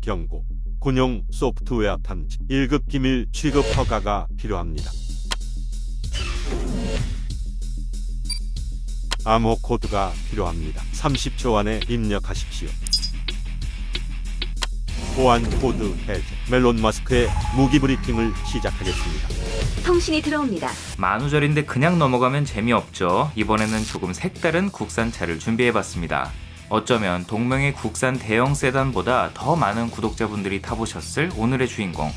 경고. 군용 소프트웨어 탐지 1급 기밀 취급 허가가 필요합니다. 암호 코드가 필요합니다. 30초 안에 입력하십시오. 보안 코드 해제. 멜론 마스크의 무기 브리핑을 시작하겠습니다. 통신이 들어옵니다. 만우절인데 그냥 넘어가면 재미없죠. 이번에는 조금 색다른 국산차를 준비해봤습니다. 어쩌면 동명의 국산 대형 세단보다 더 많은 구독자분들이 타보셨을 오늘의 주인공.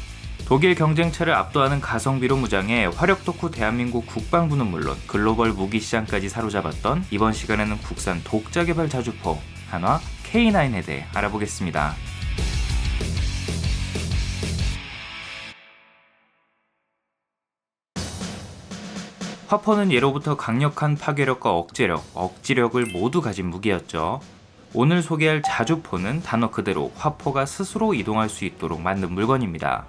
독일 경쟁차를 압도하는 가성비로 무장해 화력 덕후 대한민국 국방부는 물론 글로벌 무기 시장까지 사로잡았던 이번 시간에는 국산 독자 개발 자주포 한화 K9에 대해 알아보겠습니다. 화포는 예로부터 강력한 파괴력과 억지력을 모두 가진 무기였죠. 오늘 소개할 자주포는 단어 그대로 화포가 스스로 이동할 수 있도록 만든 물건입니다.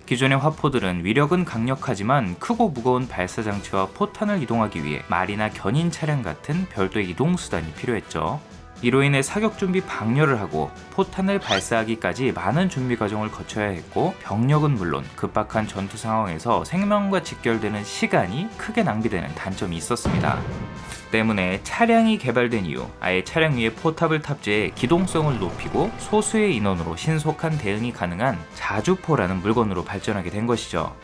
기존의 화포들은 위력은 강력하지만 크고 무거운 발사장치와 포탄을 이동하기 위해 말이나 견인 차량 같은 별도의 이동수단이 필요했죠. 이로 인해 사격 준비 방열을 하고 포탄을 발사하기까지 많은 준비 과정을 거쳐야 했고 병력은 물론 급박한 전투 상황에서 생명과 직결되는 시간이 크게 낭비되는 단점이 있었습니다. 때문에 차량이 개발된 이후 아예 차량 위에 포탑을 탑재해 기동성을 높이고 소수의 인원으로 신속한 대응이 가능한 자주포라는 물건으로 발전하게 된 것이죠.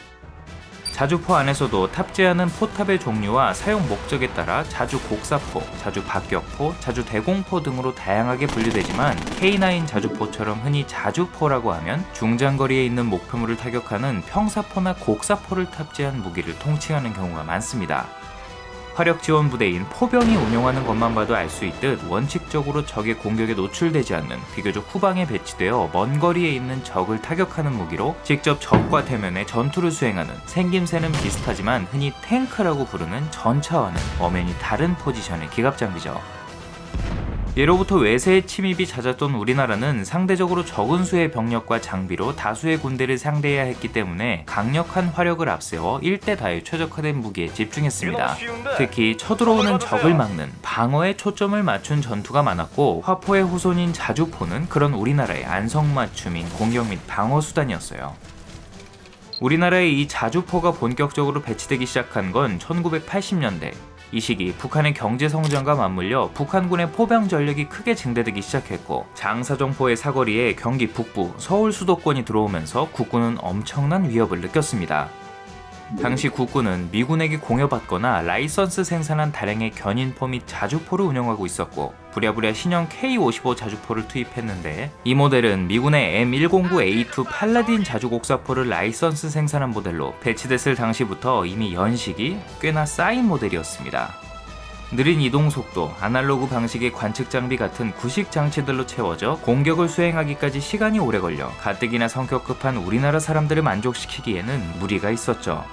자주포 안에서도 탑재하는 포탑의 종류와 사용 목적에 따라 자주 곡사포, 자주 박격포, 자주 대공포 등으로 다양하게 분류되지만 K9 자주포처럼 흔히 자주포라고 하면 중장거리에 있는 목표물을 타격하는 평사포나 곡사포를 탑재한 무기를 통칭하는 경우가 많습니다. 화력 지원 부대인 포병이 운용하는 것만 봐도 알 수 있듯 원칙적으로 적의 공격에 노출되지 않는 비교적 후방에 배치되어 먼 거리에 있는 적을 타격하는 무기로 직접 적과 대면에 전투를 수행하는 생김새는 비슷하지만 흔히 탱크라고 부르는 전차와는 엄연히 다른 포지션의 기갑 장비죠. 예로부터 외세의 침입이 잦았던 우리나라는 상대적으로 적은 수의 병력과 장비로 다수의 군대를 상대해야 했기 때문에 강력한 화력을 앞세워 일대다에 최적화된 무기에 집중했습니다. 특히 쳐들어오는 적을 막는 방어에 초점을 맞춘 전투가 많았고 화포의 후손인 자주포는 그런 우리나라의 안성맞춤인 공격 및 방어 수단이었어요. 우리나라에 이 자주포가 본격적으로 배치되기 시작한 건 1980년대. 이 시기 북한의 경제 성장과 맞물려 북한군의 포병 전력이 크게 증대되기 시작했고 장사정포의 사거리에 경기 북부, 서울 수도권이 들어오면서 국군은 엄청난 위협을 느꼈습니다. 당시 국군은 미군에게 공여받거나 라이선스 생산한 다량의 견인포 및 자주포를 운영하고 있었고 부랴부랴 신형 K55 자주포를 투입했는데 이 모델은 미군의 M109A2 팔라딘 자주곡사포를 라이선스 생산한 모델로 배치됐을 당시부터 이미 연식이 꽤나 쌓인 모델이었습니다. 느린 이동 속도, 아날로그 방식의 관측 장비 같은 구식 장치들로 채워져 공격을 수행하기까지 시간이 오래 걸려 가뜩이나 성격 급한 우리나라 사람들을 만족시키기에는 무리가 있었죠.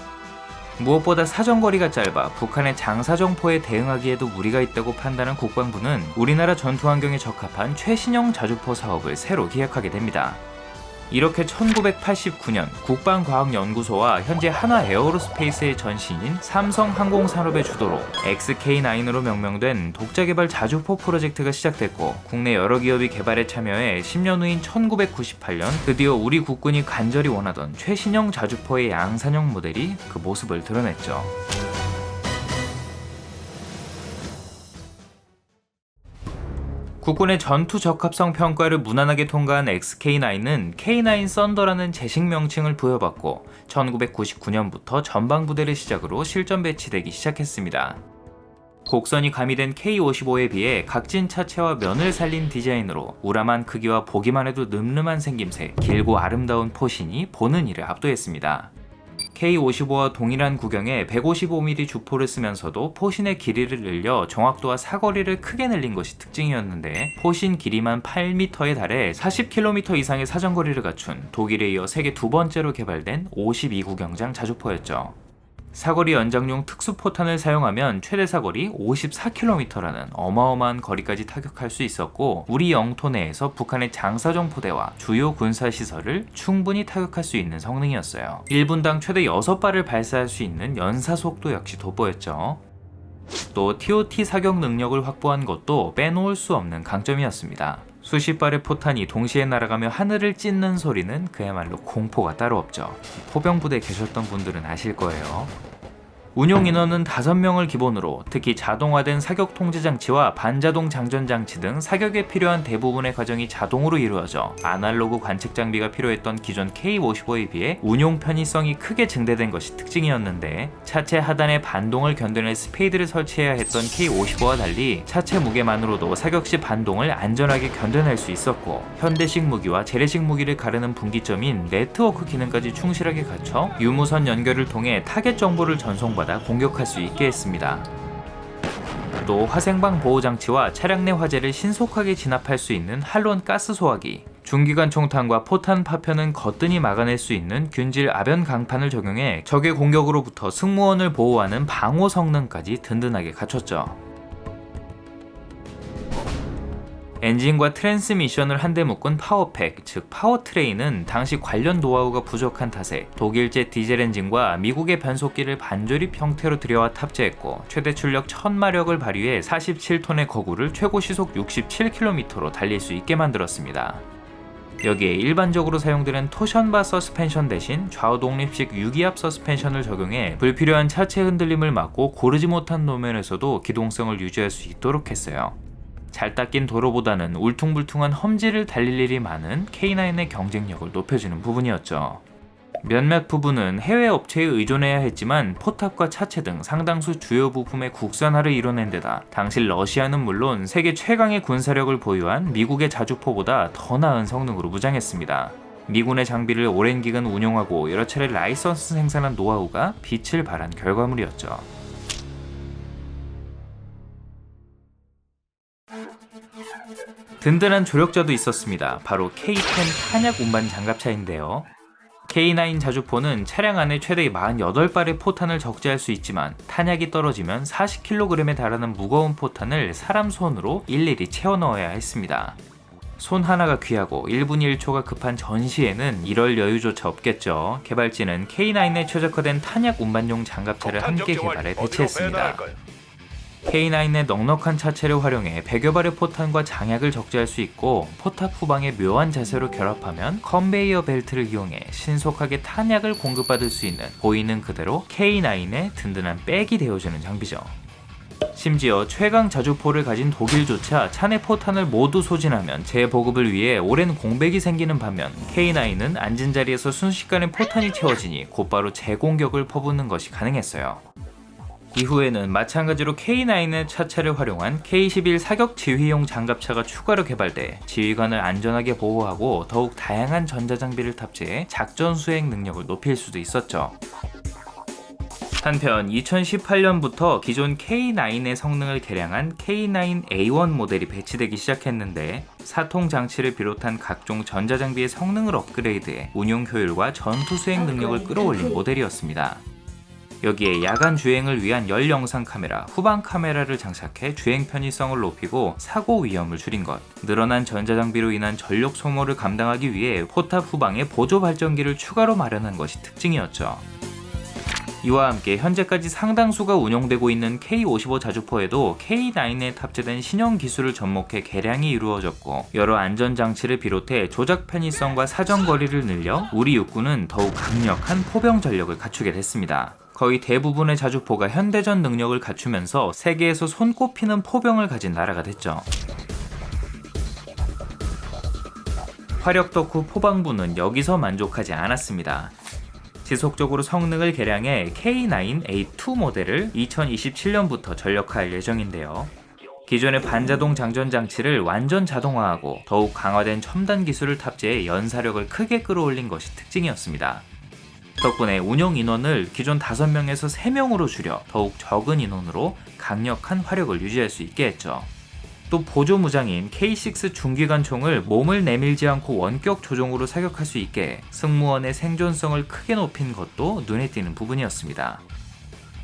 무엇보다 사정거리가 짧아 북한의 장사정포에 대응하기에도 무리가 있다고 판단한 국방부는 우리나라 전투 환경에 적합한 최신형 자주포 사업을 새로 기획하게 됩니다. 이렇게 1989년 국방과학연구소와 현재 한화 에어로스페이스의 전신인 삼성항공산업의 주도로 XK9으로 명명된 독자개발 자주포 프로젝트가 시작됐고 국내 여러 기업이 개발에 참여해 10년 후인 1998년 드디어 우리 국군이 간절히 원하던 최신형 자주포의 양산형 모델이 그 모습을 드러냈죠. 국군의 전투 적합성 평가를 무난하게 통과한 XK9은 K9 썬더라는 제식 명칭을 부여받고 1999년부터 전방부대를 시작으로 실전 배치되기 시작했습니다. 곡선이 가미된 K55에 비해 각진 차체와 면을 살린 디자인으로 우람한 크기와 보기만 해도 늠름한 생김새, 길고 아름다운 포신이 보는 이를 압도했습니다. K55와 동일한 구경에 155mm 주포를 쓰면서도 포신의 길이를 늘려 정확도와 사거리를 크게 늘린 것이 특징이었는데 포신 길이만 8m에 달해 40km 이상의 사정거리를 갖춘 독일에 이어 세계 두 번째로 개발된 52구경장 자주포였죠. 사거리 연장용 특수포탄을 사용하면 최대 사거리 54km라는 어마어마한 거리까지 타격할 수 있었고 우리 영토 내에서 북한의 장사정포대와 주요 군사시설을 충분히 타격할 수 있는 성능이었어요. 1분당 최대 6발을 발사할 수 있는 연사속도 역시 돋보였죠. 또 TOT 사격 능력을 확보한 것도 빼놓을 수 없는 강점이었습니다. 수십 발의 포탄이 동시에 날아가며 하늘을 찢는 소리는 그야말로 공포가 따로 없죠. 포병부대에 계셨던 분들은 아실 거예요. 운용 인원은 5명을 기본으로 특히 자동화된 사격 통제 장치와 반자동 장전 장치 등 사격에 필요한 대부분의 과정이 자동으로 이루어져 아날로그 관측 장비가 필요했던 기존 K-55에 비해 운용 편의성이 크게 증대된 것이 특징이었는데, 차체 하단에 반동을 견뎌낼 스페이드를 설치해야 했던 K-55와 달리 차체 무게만으로도 사격 시 반동을 안전하게 견뎌낼 수 있었고, 현대식 무기와 재래식 무기를 가르는 분기점인 네트워크 기능까지 충실하게 갖춰 유무선 연결을 통해 타겟 정보를 전송받아 공격할 수 있게 했습니다. 또 화생방 보호 장치와 차량 내 화재를 신속하게 진압할 수 있는 할론 가스 소화기, 중기관 총탄과 포탄 파편은 거뜬히 막아낼 수 있는 균질 아변 강판을 적용해 적의 공격으로부터 승무원을 보호하는 방호 성능까지 든든하게 갖췄죠. 엔진과 트랜스미션을 한데 묶은 파워팩, 즉 파워트레인은 당시 관련 노하우가 부족한 탓에 독일제 디젤 엔진과 미국의 변속기를 반조립 형태로 들여와 탑재했고, 최대 출력 1000마력을 발휘해 47톤의 거구를 최고 시속 67km로 달릴 수 있게 만들었습니다. 여기에 일반적으로 사용되는 토션바 서스펜션 대신 좌우 독립식 유기압 서스펜션을 적용해 불필요한 차체 흔들림을 막고 고르지 못한 노면에서도 기동성을 유지할 수 있도록 했어요. 잘 닦인 도로보다는 울퉁불퉁한 험지를 달릴 일이 많은 K9의 경쟁력을 높여주는 부분이었죠. 몇몇 부분은 해외 업체에 의존해야 했지만 포탑과 차체 등 상당수 주요 부품의 국산화를 이뤄낸 데다 당시 러시아는 물론 세계 최강의 군사력을 보유한 미국의 자주포보다 더 나은 성능으로 무장했습니다. 미군의 장비를 오랜 기간 운용하고 여러 차례 라이선스 생산한 노하우가 빛을 발한 결과물이었죠. 든든한 조력자도 있었습니다. 바로 K10 탄약 운반 장갑차인데요. K9 자주포는 차량 안에 최대 48발의 포탄을 적재할 수 있지만, 탄약이 떨어지면 40kg에 달하는 무거운 포탄을 사람 손으로 일일이 채워 넣어야 했습니다. 손 하나가 귀하고 1분 1초가 급한 전시에는 이럴 여유조차 없겠죠. 개발진은 K9에 최적화된 탄약 운반용 장갑차를 함께 개발해 배치했습니다. K9의 넉넉한 차체를 활용해 100여 발의 포탄과 장약을 적재할 수 있고, 포탑 후방에 묘한 자세로 결합하면 컨베이어 벨트를 이용해 신속하게 탄약을 공급받을 수 있는 보이는 그대로 K9의 든든한 백이 되어주는 장비죠. 심지어 최강 자주포를 가진 독일조차 차내 포탄을 모두 소진하면 재보급을 위해 오랜 공백이 생기는 반면, K9은 앉은 자리에서 순식간에 포탄이 채워지니 곧바로 재공격을 퍼붓는 것이 가능했어요. 이후에는 마찬가지로 K9의 차체를 활용한 K11 사격 지휘용 장갑차가 추가로 개발돼 지휘관을 안전하게 보호하고 더욱 다양한 전자장비를 탑재해 작전 수행 능력을 높일 수도 있었죠. 한편 2018년부터 기존 K9의 성능을 개량한 K9A1 모델이 배치되기 시작했는데, 사통 장치를 비롯한 각종 전자장비의 성능을 업그레이드해 운용 효율과 전투 수행 능력을 끌어올린 모델이었습니다. 여기에 야간 주행을 위한 열 영상 카메라, 후방 카메라를 장착해 주행 편의성을 높이고 사고 위험을 줄인 것, 늘어난 전자장비로 인한 전력 소모를 감당하기 위해 포탑 후방에 보조 발전기를 추가로 마련한 것이 특징이었죠. 이와 함께 현재까지 상당수가 운용되고 있는 K55 자주포에도 K9에 탑재된 신형 기술을 접목해 개량이 이루어졌고, 여러 안전장치를 비롯해 조작 편의성과 사정거리를 늘려 우리 육군은 더욱 강력한 포병 전력을 갖추게 됐습니다. 거의 대부분의 자주포가 현대전 능력을 갖추면서 세계에서 손꼽히는 포병을 가진 나라가 됐죠. 화력 덕후 포방부는 여기서 만족하지 않았습니다. 지속적으로 성능을 개량해 K9A2 모델을 2027년부터 전력화할 예정인데요. 기존의 반자동 장전 장치를 완전 자동화하고 더욱 강화된 첨단 기술을 탑재해 연사력을 크게 끌어올린 것이 특징이었습니다. 덕분에 운용 인원을 기존 5명에서 3명으로 줄여 더욱 적은 인원으로 강력한 화력을 유지할 수 있게 했죠. 또 보조 무장인 K6 중기관총을 몸을 내밀지 않고 원격 조종으로 사격할 수 있게 승무원의 생존성을 크게 높인 것도 눈에 띄는 부분이었습니다.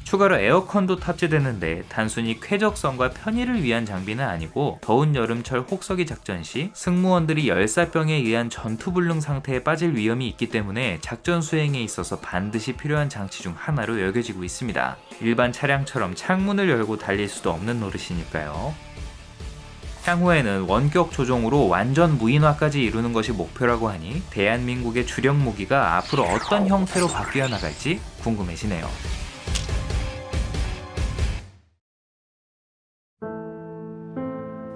추가로 에어컨도 탑재되는데 단순히 쾌적성과 편의를 위한 장비는 아니고, 더운 여름철 혹서기 작전 시 승무원들이 열사병에 의한 전투불능 상태에 빠질 위험이 있기 때문에 작전 수행에 있어서 반드시 필요한 장치 중 하나로 여겨지고 있습니다. 일반 차량처럼 창문을 열고 달릴 수도 없는 노릇이니까요. 향후에는 원격 조종으로 완전 무인화까지 이루는 것이 목표라고 하니 대한민국의 주력 무기가 앞으로 어떤 형태로 바뀌어 나갈지 궁금해지네요.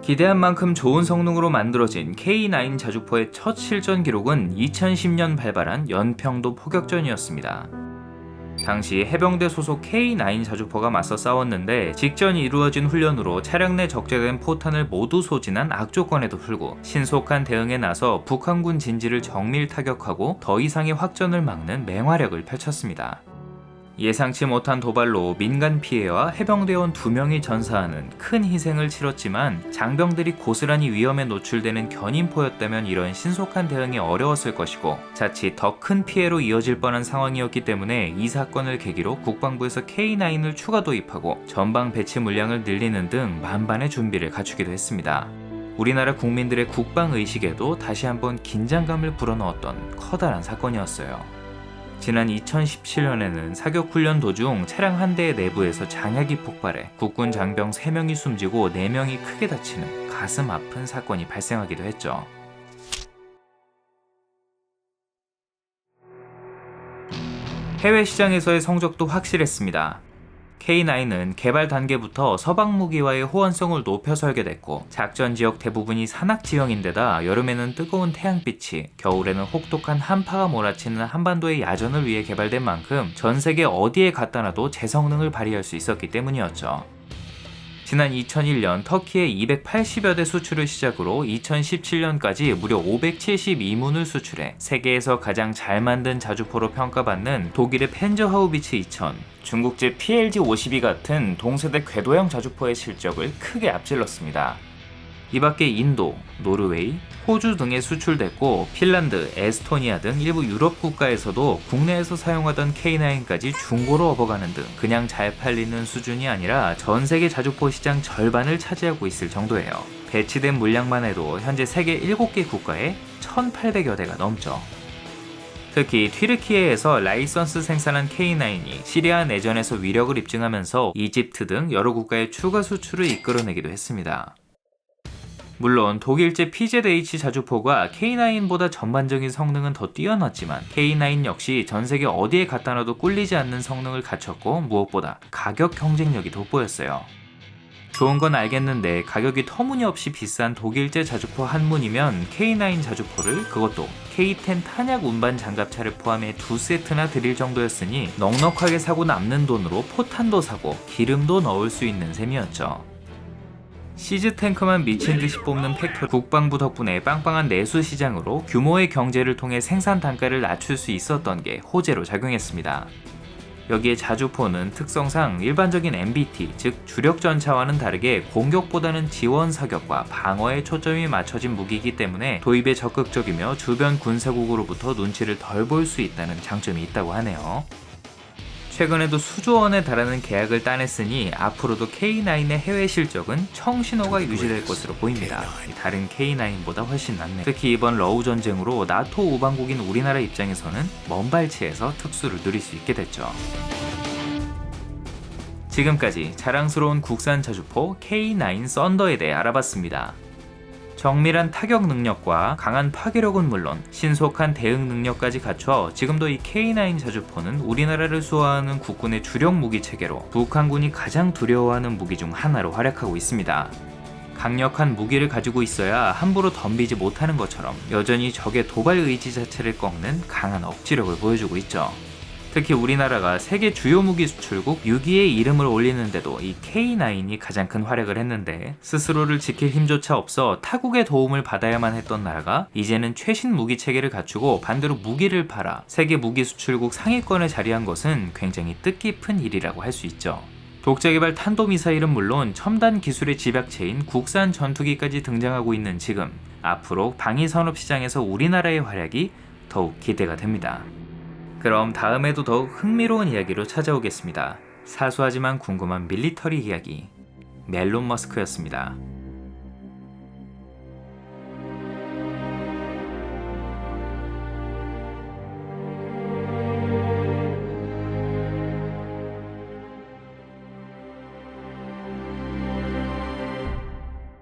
기대한 만큼 좋은 성능으로 만들어진 K9 자주포의 첫 실전 기록은 2010년 발발한 연평도 포격전이었습니다. 당시 해병대 소속 K9 자주포가 맞서 싸웠는데 직전 이루어진 훈련으로 차량 내 적재된 포탄을 모두 소진한 악조건에도 풀고 신속한 대응에 나서 북한군 진지를 정밀 타격하고 더 이상의 확전을 막는 맹활약을 펼쳤습니다. 예상치 못한 도발로 민간 피해와 해병대원 2명이 전사하는 큰 희생을 치렀지만 장병들이 고스란히 위험에 노출되는 견인포였다면 이런 신속한 대응이 어려웠을 것이고 자칫 더 큰 피해로 이어질 뻔한 상황이었기 때문에 이 사건을 계기로 국방부에서 K9을 추가 도입하고 전방 배치 물량을 늘리는 등 만반의 준비를 갖추기도 했습니다. 우리나라 국민들의 국방의식에도 다시 한번 긴장감을 불어넣었던 커다란 사건이었어요. 지난 2017년에는 사격훈련 도중 차량 한 대의 내부에서 장약이 폭발해 국군 장병 3명이 숨지고 4명이 크게 다치는 가슴 아픈 사건이 발생하기도 했죠. 해외 시장에서의 성적도 확실했습니다. K9은 개발 단계부터 서방 무기와의 호환성을 높여 설계됐고 작전 지역 대부분이 산악 지형인데다 여름에는 뜨거운 태양빛이, 겨울에는 혹독한 한파가 몰아치는 한반도의 야전을 위해 개발된 만큼 전 세계 어디에 갖다 놔도 제 성능을 발휘할 수 있었기 때문이었죠. 지난 2001년 터키에 280여 대 수출을 시작으로 2017년까지 무려 572문을 수출해 세계에서 가장 잘 만든 자주포로 평가받는 독일의 펜저하우비츠 2000, 중국제 PLG-52 같은 동세대 궤도형 자주포의 실적을 크게 앞질렀습니다. 이 밖에 인도, 노르웨이, 호주 등에 수출됐고 핀란드, 에스토니아 등 일부 유럽 국가에서도 국내에서 사용하던 K9까지 중고로 업어가는 등 그냥 잘 팔리는 수준이 아니라 전 세계 자주포 시장 절반을 차지하고 있을 정도예요. 배치된 물량만 해도 현재 세계 7개 국가에 1,800여 대가 넘죠. 특히 튀르키예에서 라이선스 생산한 K9이 시리아 내전에서 위력을 입증하면서 이집트 등 여러 국가의 추가 수출을 이끌어내기도 했습니다. 물론 독일제 PZH 자주포가 K9보다 전반적인 성능은 더 뛰어났지만 K9 역시 전세계 어디에 갖다 놔도 꿀리지 않는 성능을 갖췄고 무엇보다 가격 경쟁력이 돋보였어요. 좋은 건 알겠는데 가격이 터무니없이 비싼 독일제 자주포 한 문이면 K9 자주포를 그것도 K10 탄약 운반 장갑차를 포함해 2세트나 드릴 정도였으니 넉넉하게 사고 남는 돈으로 포탄도 사고 기름도 넣을 수 있는 셈이었죠. 시즈 탱크만 미친듯이 뽑는 팩토리 국방부 덕분에 빵빵한 내수 시장으로 규모의 경제를 통해 생산 단가를 낮출 수 있었던 게 호재로 작용했습니다. 여기에 자주포는 특성상 일반적인 MBT, 즉 주력 전차와는 다르게 공격보다는 지원 사격과 방어에 초점이 맞춰진 무기이기 때문에 도입에 적극적이며 주변 군사국으로부터 눈치를 덜 볼 수 있다는 장점이 있다고 하네요. 최근에도 수조 원에 달하는 계약을 따냈으니 앞으로도 K9의 해외 실적은 청신호가 유지될 것으로 보입니다. 다른 K9보다 훨씬 낫네. 특히 이번 러우 전쟁으로 나토 우방국인 우리나라 입장에서는 먼 발치에서 특수를 누릴 수 있게 됐죠. 지금까지 자랑스러운 국산 자주포 K9 썬더에 대해 알아봤습니다. 정밀한 타격 능력과 강한 파괴력은 물론 신속한 대응 능력까지 갖춰 지금도 이 K9 자주포는 우리나라를 수호하는 국군의 주력 무기 체계로 북한군이 가장 두려워하는 무기 중 하나로 활약하고 있습니다. 강력한 무기를 가지고 있어야 함부로 덤비지 못하는 것처럼 여전히 적의 도발 의지 자체를 꺾는 강한 억지력을 보여주고 있죠. 특히 우리나라가 세계 주요 무기 수출국 6위의 이름을 올리는데도 이 K9이 가장 큰 활약을 했는데 스스로를 지킬 힘조차 없어 타국의 도움을 받아야만 했던 나라가 이제는 최신 무기 체계를 갖추고 반대로 무기를 팔아 세계 무기 수출국 상위권에 자리한 것은 굉장히 뜻깊은 일이라고 할 수 있죠. 독자개발 탄도미사일은 물론 첨단 기술의 집약체인 국산 전투기까지 등장하고 있는 지금 앞으로 방위산업 시장에서 우리나라의 활약이 더욱 기대가 됩니다. 그럼 다음에도 더욱 흥미로운 이야기로 찾아오겠습니다. 사소하지만 궁금한 밀리터리 이야기 멜론 머스크였습니다.